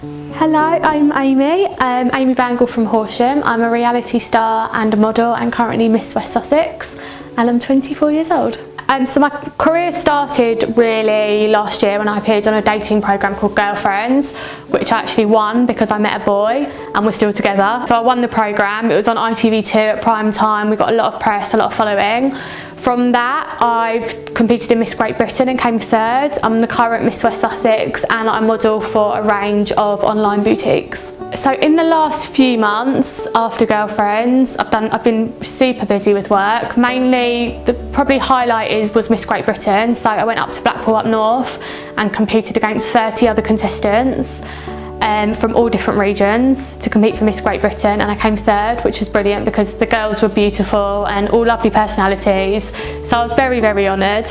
Hello, I'm Amy, Amy Bangle from Horsham. I'm a reality star and a model and currently Miss West Sussex, and I'm 24 years old. So my career started really last year when I appeared on a dating programme called Girlfriends, which I actually won because I met a boy and we're still together. So I won the programme. It was on ITV2 at prime time. We got a lot of press, a lot of following. From that, I've competed in Miss Great Britain and came third. I'm the current Miss West Sussex and I model for a range of online boutiques. So in the last few months after Girlfriends, I've been super busy with work. Mainly, the probably highlight was Miss Great Britain. So I went up to Blackpool up north and competed against 30 other contestants from all different regions to compete for Miss Great Britain, and I came third, which was brilliant because the girls were beautiful and all lovely personalities. So I was very, very honoured.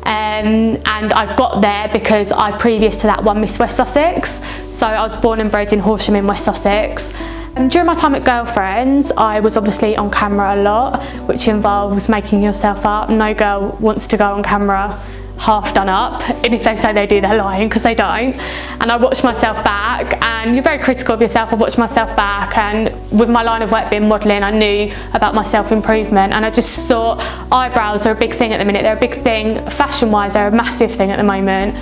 And I got there because I previous to that won Miss West Sussex. So I was born and bred in Horsham in West Sussex. And during my time at Girlfriends, I was obviously on camera a lot, which involves making yourself up. No girl wants to go on camera half done up, and if they say they do, they're lying, because they don't. And I watched myself back, and you're very critical of yourself. I watched myself back, and with my line of work being modelling, I knew about my self-improvement, and I just thought eyebrows are a big thing at the minute. They're a big thing fashion-wise. They're a massive thing at the moment.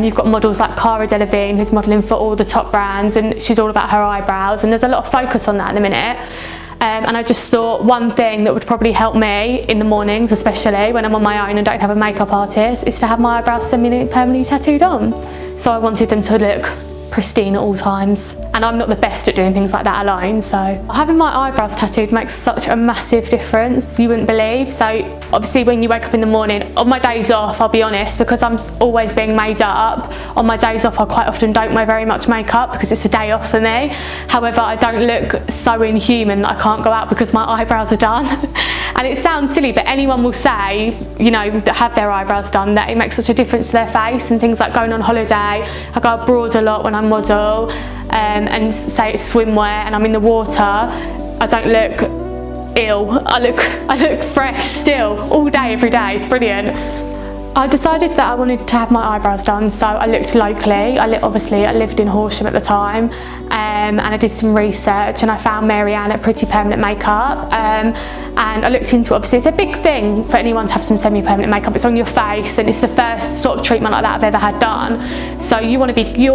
You've got models like Cara Delevingne, who's modelling for all the top brands, and she's all about her eyebrows, and there's a lot of focus on that at the minute. And I just thought one thing that would probably help me in the mornings, especially when I'm on my own and don't have a makeup artist, is to have my eyebrows semi-permanently tattooed on. So I wanted them to look pristine at all times. And I'm not the best at doing things like that alone, so having my eyebrows tattooed makes such a massive difference, you wouldn't believe. So obviously when you wake up in the morning, on my days off, I'll be honest, because I'm always being made up, on my days off I quite often don't wear very much makeup because it's a day off for me. However, I don't look so inhuman that I can't go out because my eyebrows are done. And it sounds silly, but anyone will say, you know, that have their eyebrows done, that it makes such a difference to their face. And things like going on holiday, I go abroad a lot when I model, and say it's swimwear and I'm in the water, I don't look ill. I look fresh still, all day, every day. It's brilliant. I decided that I wanted to have my eyebrows done, so I looked locally. Obviously I lived in Horsham at the time, and I did some research and I found Marianne at Pretty Permanent Makeup, and I looked into it. Obviously it's a big thing for anyone to have some semi-permanent makeup. It's on your face and it's the first sort of treatment like that I've ever had done. So you're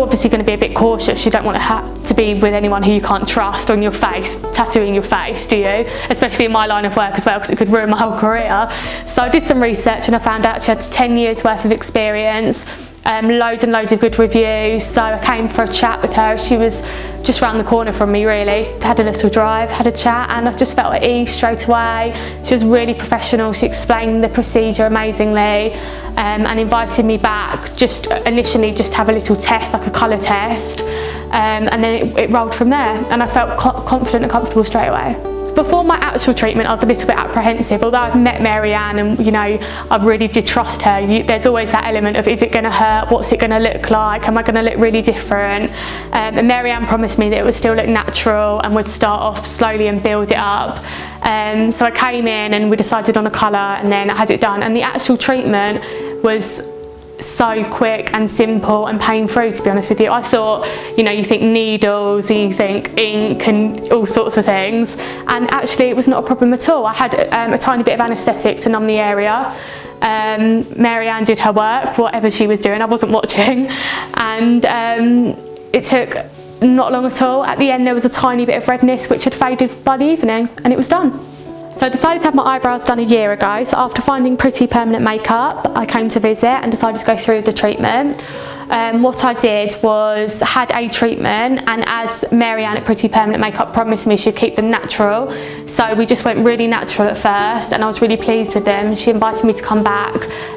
obviously going to be a bit cautious. You don't want to have to be with anyone who you can't trust on your face, tattooing your face, do you? Especially in my line of work as well, because it could ruin my whole career. So I did some research and I found out she had 10 years worth of experience, loads and loads of good reviews. So I came for a chat with her. She was just round the corner from me really. Had a little drive, had a chat, and I just felt at ease straight away. She was really professional. She explained the procedure amazingly, and invited me back just initially just to have a little test, like a colour test, and then it rolled from there, and I felt confident and comfortable straight away. Before my actual treatment, I was a little bit apprehensive. Although I've met Marianne and, you know, I really did trust her, there's always that element of, is it going to hurt? What's it going to look like? Am I going to look really different? And Marianne promised me that it would still look natural and would start off slowly and build it up. So I came in and we decided on a colour, and then I had it done. And the actual treatment was so quick and simple and pain-free, to be honest with you. I thought, you know, you think needles and you think ink and all sorts of things, and actually it was not a problem at all. I had a tiny bit of anaesthetic to numb the area. Marianne did her work, whatever she was doing, I wasn't watching, and it took not long at all. At the end there was a tiny bit of redness which had faded by the evening, and it was done. So I decided to have my eyebrows done a year ago. So after finding Pretty Permanent Makeup, I came to visit and decided to go through the treatment. What I did was had a treatment, and as Marianne at Pretty Permanent Makeup promised me she'd keep them natural, so we just went really natural at first, and I was really pleased with them. She invited me to come back.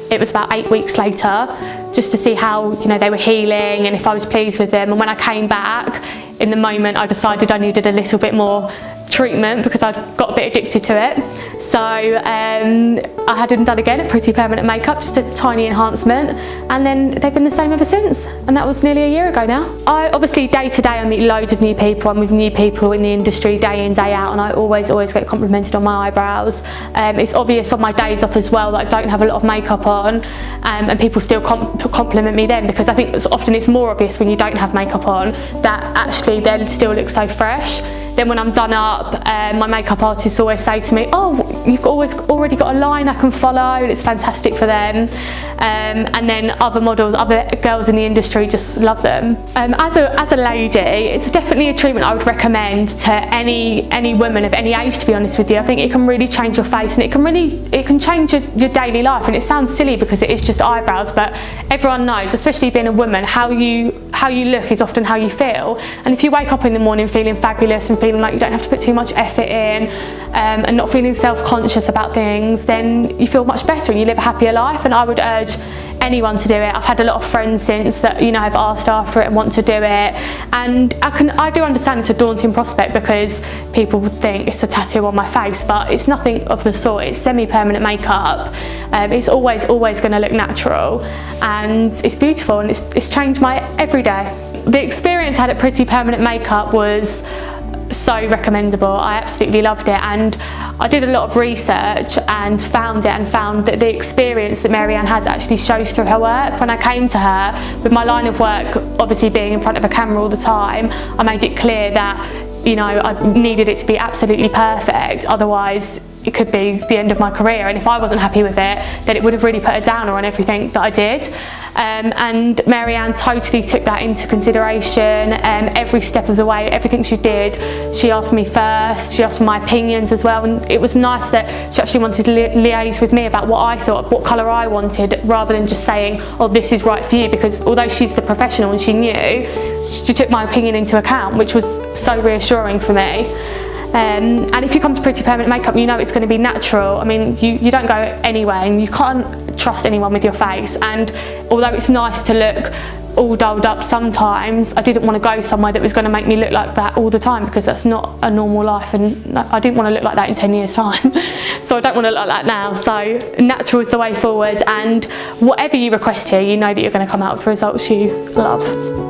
It was about 8 weeks later, just to see how, you know, they were healing and if I was pleased with them. And when I came back, in the moment I decided I needed a little bit more treatment because I'd got a bit addicted to it. So I had them done again at Pretty Permanent Makeup, just a tiny enhancement, and then they've been the same ever since, and that was nearly a year ago now. I obviously day to day I meet loads of new people. I'm with new people in the industry day in, day out, and I always get complimented on my eyebrows. It's obvious on my days off as well that I don't have a lot of makeup on, and people still compliment me then, because I think often it's more obvious when you don't have makeup on that actually they still look so fresh. Then when I'm done up, my makeup artists always say to me, oh, you've already got a line I can follow, and it's fantastic for them. And then other models, other girls in the industry just love them. As a lady, it's definitely a treatment I would recommend to any woman of any age, to be honest with you. I think it can really change your face, and it can change your daily life. And it sounds silly because it is just eyebrows, but everyone knows, especially being a woman, how you look is often how you feel. And if you wake up in the morning feeling fabulous and feeling like you don't have to put too much effort in, and not feeling self-conscious about things, then you feel much better and you live a happier life. And I would urge anyone to do it. I've had a lot of friends since that, you know, have asked after it and want to do it, and I do understand it's a daunting prospect because people would think it's a tattoo on my face, but it's nothing of the sort. It's semi-permanent makeup. It's always going to look natural, and it's beautiful, and it's changed my everyday. The experience I had at Pretty Permanent Makeup was so recommendable. I absolutely loved it, and I did a lot of research and found that the experience that Mary Ann has actually shows through her work. When I came to her with my line of work obviously being in front of a camera all the time, I made it clear that, you know, I needed it to be absolutely perfect, otherwise it could be the end of my career, and if I wasn't happy with it, then it would have really put a downer on everything that I did. And Mary Ann totally took that into consideration, every step of the way, everything she did. She asked me first, she asked for my opinions as well, and it was nice that she actually wanted to liaise with me about what I thought, what colour I wanted, rather than just saying, oh, this is right for you, because although she's the professional and she knew, she took my opinion into account, which was so reassuring for me. And if you come to Pretty Permanent Makeup, you know it's going to be natural. I mean, you don't go anywhere, and you can't trust anyone with your face. And although it's nice to look all dolled up sometimes, I didn't want to go somewhere that was going to make me look like that all the time, because that's not a normal life, and I didn't want to look like that in 10 years' time. So I don't want to look like that now. So natural is the way forward, and whatever you request here, you know that you're going to come out with results you love.